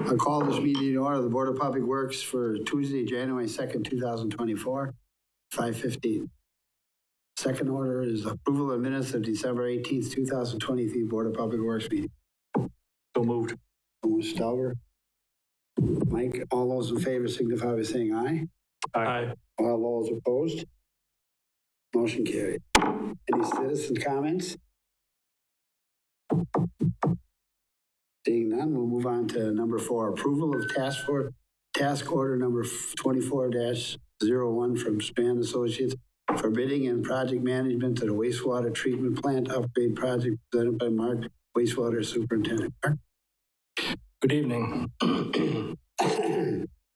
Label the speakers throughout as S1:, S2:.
S1: I call this meeting to order the Board of Public Works for Tuesday, January 2nd, 2024, 5:15. Second order is approval of minutes of December 18th, 2023 Board of Public Works meeting.
S2: So moved.
S1: Stauber. Mike, all those in favor signify by saying aye.
S2: Aye.
S1: All those opposed? Motion carried. Any citizen comments? Seeing none, we'll move on to number 4, approval of task order number 24-01 from Strand Associates for bidding and project management to the wastewater treatment plant upgrade project presented by Mark, wastewater superintendent. Mark?
S3: Good evening.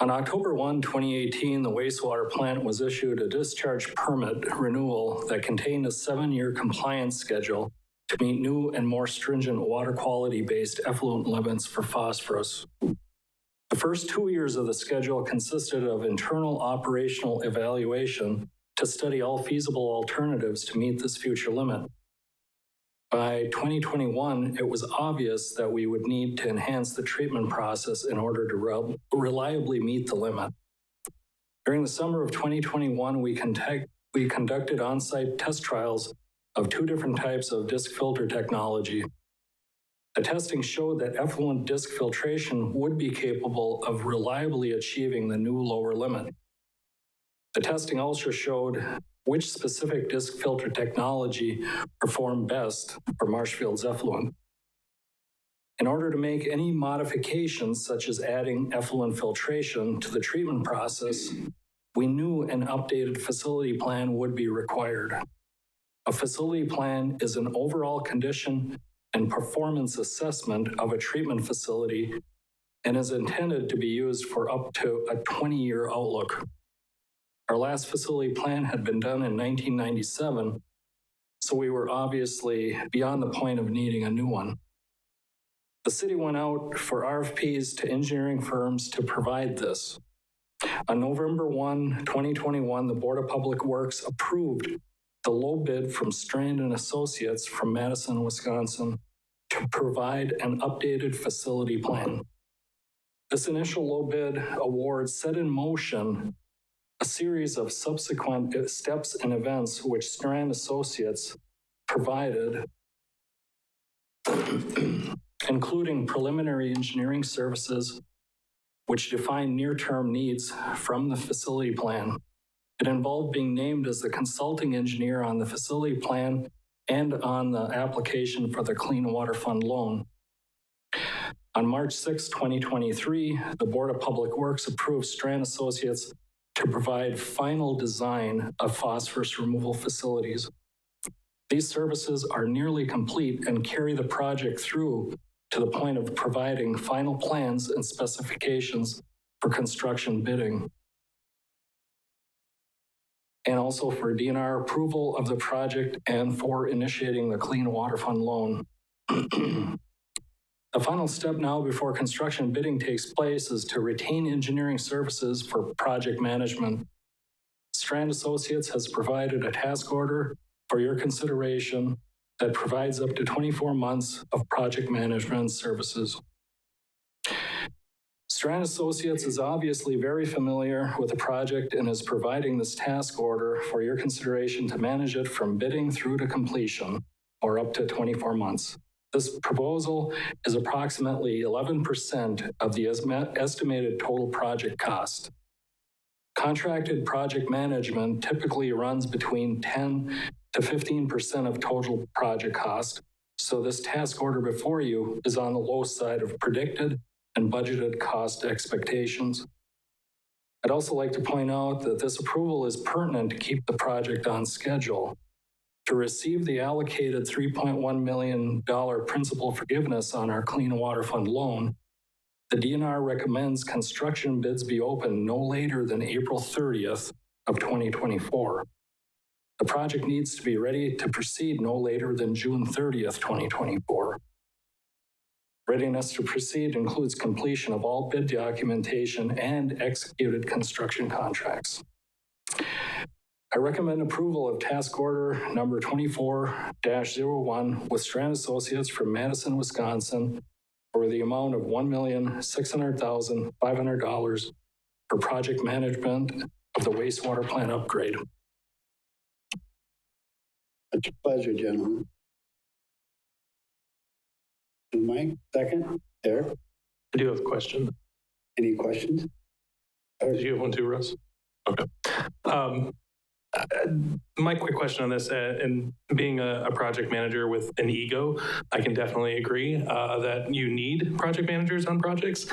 S3: On October 1, 2018, the wastewater plant was issued a discharge permit renewal that contained a 7-year compliance schedule to meet new and more stringent water quality-based effluent limits for phosphorus. The first 2 years of the schedule consisted of internal operational evaluation to study all feasible alternatives to meet this future limit. By 2021, it was obvious that we would need to enhance the treatment process in order to reliably meet the limit. During the summer of 2021, we conducted on-site test trials of 2 different types of disc filter technology. The testing showed that effluent disc filtration would be capable of reliably achieving the new lower limit. The testing also showed which specific disc filter technology performed best for Marshfield's effluent. In order to make any modifications, such as adding effluent filtration to the treatment process, we knew an updated facility plan would be required. A facility plan is an overall condition and performance assessment of a treatment facility and is intended to be used for up to a 20-year outlook. Our last facility plan had been done in 1997, so we were obviously beyond the point of needing a new one. The city went out for RFPs to engineering firms to provide this. On November 1, 2021, the Board of Public Works approved the low bid from Strand & Associates from Madison, Wisconsin, to provide an updated facility plan. This initial low bid award set in motion a series of subsequent steps and events which Strand Associates provided, including preliminary engineering services, which defined near-term needs from the facility plan. It involved being named as the consulting engineer on the facility plan and on the application for the Clean Water Fund loan. On March 6, 2023, the Board of Public Works approved Strand Associates to provide final design of phosphorus removal facilities. These services are nearly complete and carry the project through to the point of providing final plans and specifications for construction bidding, and also for DNR approval of the project and for initiating the Clean Water Fund loan. The final step now before construction bidding takes place is to retain engineering services for project management. Strand Associates has provided a task order for your consideration that provides up to 24 months of project management services. Strand Associates is obviously very familiar with the project and is providing this task order for your consideration to manage it from bidding through to completion, or up to 24 months. This proposal is approximately 11% of the estimated total project cost. Contracted project management typically runs between 10 to 15% of total project cost, so this task order before you is on the low side of predicted and budgeted cost expectations. I'd also like to point out that this approval is pertinent to keep the project on schedule. To receive the allocated $3.1 million principal forgiveness on our Clean Water Fund loan, the DNR recommends construction bids be open no later than April 30th of 2024. The project needs to be ready to proceed no later than June 30th, 2024. Readiness to proceed includes completion of all bid documentation and executed construction contracts. I recommend approval of task order number 24-01 with Strand Associates from Madison, Wisconsin, for the amount of $1,600,500 for project management of the wastewater plant upgrade.
S1: It's a pleasure, gentlemen. Mike, second. Eric,
S2: I do have a question.
S1: any questions?
S2: Did you have one too, Russ? Okay. My quick question on this, and being a project manager with an ego, I can definitely agree that you need project managers on projects.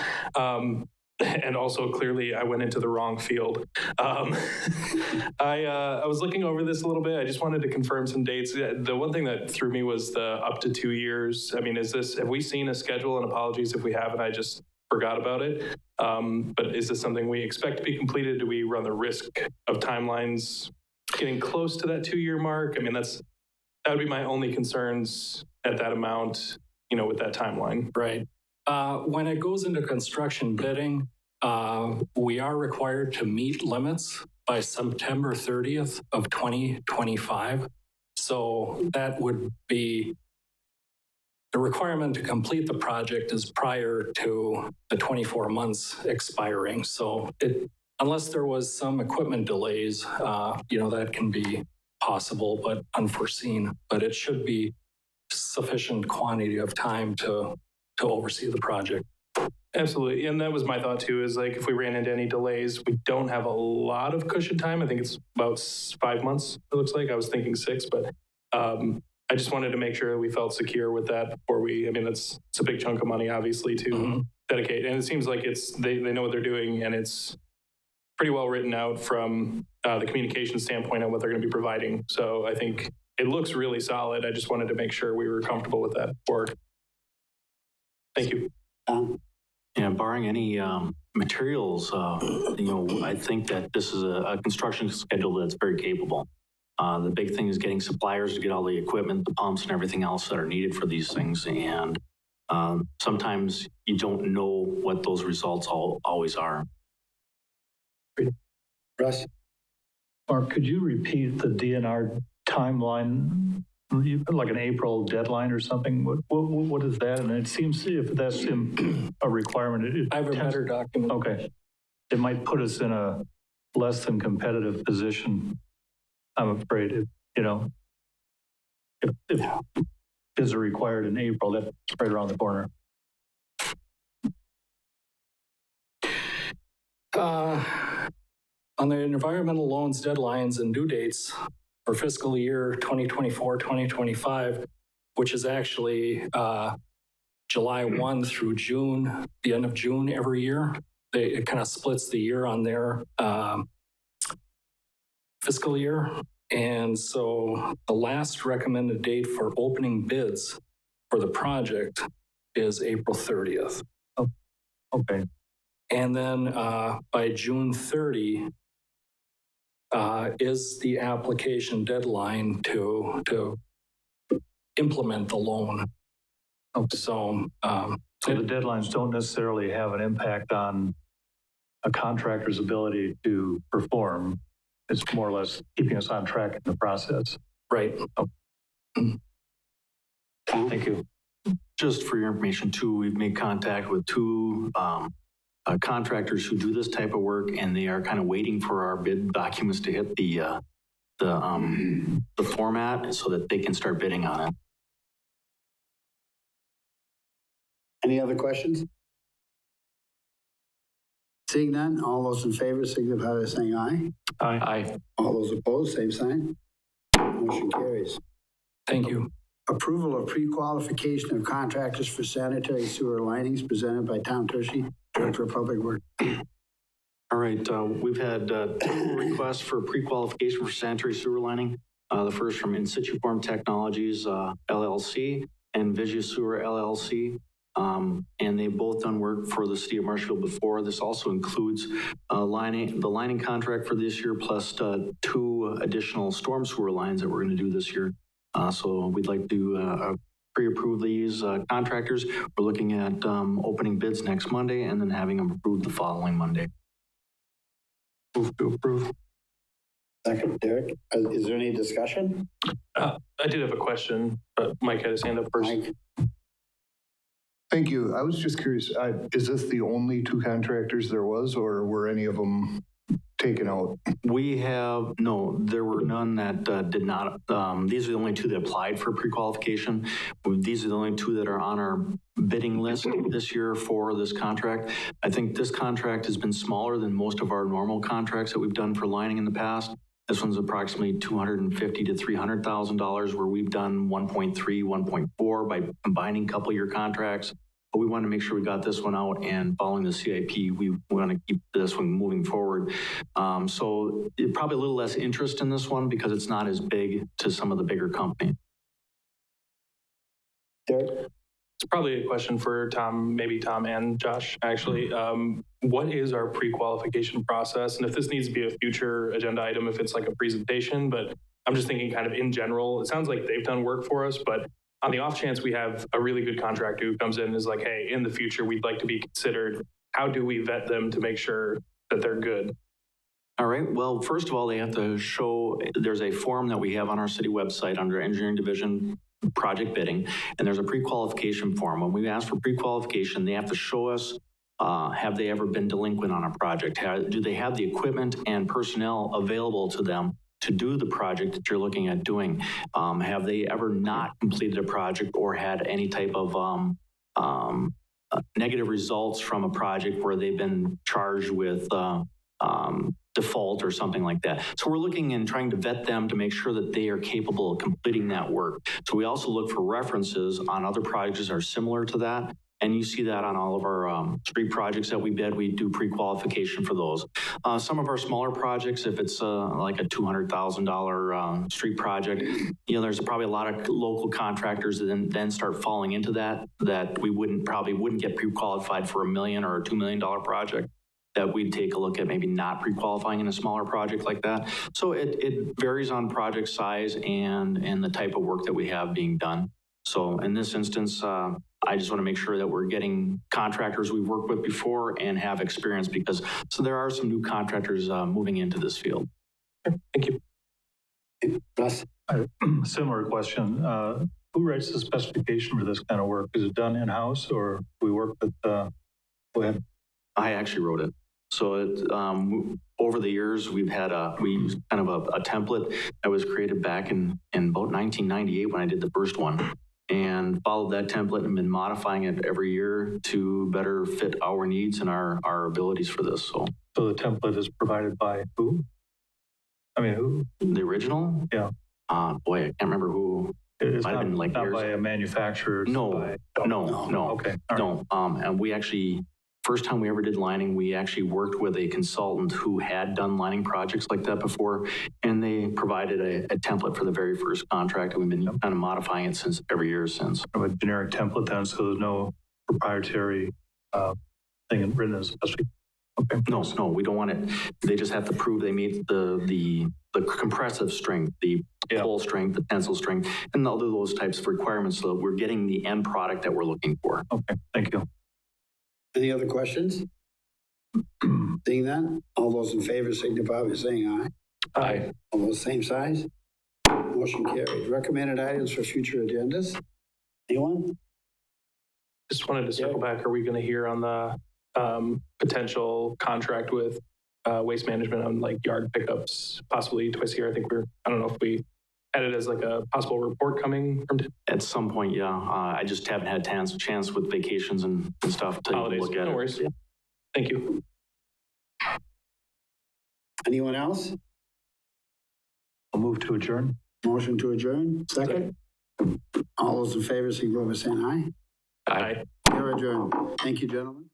S2: And also, clearly, I went into the wrong field. I was looking over this a little bit. I just wanted to confirm some dates. The one thing that threw me was the up to 2 years. I mean, have we seen a schedule? And apologies if we haven't, I just forgot about it. But is this something we expect to be completed? Do we run the risk of timelines getting close to that 2-year mark? I mean, that would be my only concerns at that amount, with that timeline.
S3: Right. When it goes into construction bidding, we are required to meet limits by September 30th of 2025. So that would be the requirement to complete the project is prior to the 24 months expiring. So unless there was some equipment delays, that can be possible, but unforeseen. But it should be sufficient quantity of time to oversee the project.
S2: Absolutely. And that was my thought too, is like if we ran into any delays, we don't have a lot of cushion time. I think it's about 5 months, it looks like. I was thinking 6, but I just wanted to make sure that we felt secure with that before it's a big chunk of money, obviously, to dedicate. And it seems like they know what they're doing, and it's pretty well written out from the communication standpoint on what they're going to be providing. So I think it looks really solid. I just wanted to make sure we were comfortable with that before. Thank you.
S4: Yeah, barring any materials, I think that this is a construction schedule that's very capable. The big thing is getting suppliers to get all the equipment, the pumps and everything else that are needed for these things. And sometimes you don't know what those results always are.
S1: Russ?
S5: Mark, could you repeat the DNR timeline? You put like an April deadline or something. What is that? And it seems if that's a requirement,
S3: I have a better document.
S5: Okay. It might put us in a less than competitive position, I'm afraid. If bids are required in April, that's right around the corner.
S3: On the environmental loans deadlines and due dates for fiscal year 2024-2025, which is actually July 1 through June, the end of June every year. It kind of splits the year on their fiscal year. And so the last recommended date for opening bids for the project is April 30th.
S5: Oh, okay.
S3: And then by June 30 is the application deadline to implement the loan.
S5: Okay.
S3: So
S5: the deadlines don't necessarily have an impact on a contractor's ability to perform. It's more or less keeping us on track in the process.
S3: Right.
S5: Oh. Thank you.
S4: Just for your information too, we've made contact with 2 contractors who do this type of work, and they are kind of waiting for our bid documents to hit the format so that they can start bidding on it.
S1: Any other questions? Seeing none, all those in favor signify by saying aye.
S5: Aye.
S1: All those opposed, same sign. Motion carries.
S3: Thank you.
S1: Approval of pre-qualification of contractors for sanitary sewer linings presented by Tom Tershi, Director of Public Works.
S4: All right, we've had 2 requests for pre-qualification for sanitary sewer lining. The first from In Situ Form Technologies, LLC, and Vigia Sewer, LLC. And they've both done work for the city of Marshfield before. This also includes the lining contract for this year, plus 2 additional storm sewer lines that we're going to do this year. So we'd like to pre-approve these contractors. We're looking at opening bids next Monday and then having them approved the following Monday.
S2: Move to approve.
S1: Second, Derek. Is there any discussion?
S2: I did have a question, but Mike had his hand up first.
S1: Mike?
S6: Thank you. I was just curious, is this the only two contractors there was, or were any of them taken out?
S4: No, there were none that did not. These are the only two that applied for pre-qualification. These are the only two that are on our bidding list this year for this contract. I think this contract has been smaller than most of our normal contracts that we've done for lining in the past. This one's approximately $250,000 to $300,000, where we've done 1.3, 1.4 by combining couple-year contracts. But we want to make sure we got this one out, and following the CIP, we want to keep this one moving forward. So probably a little less interest in this one because it's not as big to some of the bigger companies.
S1: Derek?
S2: It's probably a question for Tom, maybe Tom and Josh, actually. What is our pre-qualification process? And if this needs to be a future agenda item, if it's like a presentation, but I'm just thinking kind of in general, it sounds like they've done work for us, but on the off chance we have a really good contractor who comes in and is like, hey, in the future, we'd like to be considered, how do we vet them to make sure that they're good?
S4: All right. Well, first of all, they have to show, there's a form that we have on our city website under Engineering Division project bidding, and there's a pre-qualification form. When we ask for pre-qualification, they have to show us, have they ever been delinquent on a project? Do they have the equipment and personnel available to them to do the project that you're looking at doing? Have they ever not completed a project or had any type of negative results from a project where they've been charged with default or something like that? So we're looking and trying to vet them to make sure that they are capable of completing that work. So we also look for references on other projects that are similar to that. And you see that on all of our street projects that we bid, we do pre-qualification for those. Some of our smaller projects, if it's like a $200,000 street project, there's probably a lot of local contractors that then start falling into that we probably wouldn't get pre-qualified for $1 million or a $2 million project, that we'd take a look at maybe not pre-qualifying in a smaller project like that. So it varies on project size and the type of work that we have being done. So in this instance, I just want to make sure that we're getting contractors we've worked with before and have experience, because so there are some new contractors moving into this field.
S2: Thank you.
S1: Russ?
S5: Similar question. Who writes the specification for this kind of work? Is it done in-house, or do we work with, go ahead.
S4: I actually wrote it. So over the years, we used kind of a template that was created back in about 1998 when I did the first one, and followed that template and been modifying it every year to better fit our needs and our abilities for this. So
S5: the template is provided by who? I mean, who?
S4: The original?
S5: Yeah.
S4: Boy, I can't remember who.
S5: It's
S4: Might have been like
S5: not
S4: years.
S5: by a manufacturer.
S4: No.
S5: Okay.
S4: No. And we actually, first time we ever did lining, we actually worked with a consultant who had done lining projects like that before, and they provided a template for the very first contract, and we've been kind of modifying it since every year since.
S5: A generic template then, so there's no proprietary thing written as a specification. Okay.
S4: No, we don't want it. They just have to prove they meet the compressive strength, the pull strength, the tensile strength, and all of those types of requirements, so that we're getting the end product that we're looking for.
S5: Okay, thank you.
S1: Any other questions? Seeing that, all those in favor signify by saying aye.
S2: Aye.
S1: All those same size? Motion carried. Recommended items for future agendas? Anyone?
S2: Just wanted to circle back. Are we going to hear on the potential contract with Waste Management on like yard pickups, possibly twice a year? I don't know if we had it as like a possible report coming from
S4: At some point, yeah. I just haven't had chance with vacations and stuff to
S2: holidays.
S4: look at
S2: No
S4: it.
S2: worries.
S4: Yeah.
S2: Thank you.
S1: Anyone else?
S5: I'll move to adjourn.
S1: Motion to adjourn? Second? All those in favor signify by saying aye.
S2: Aye.
S1: You're adjourned. Thank you, gentlemen.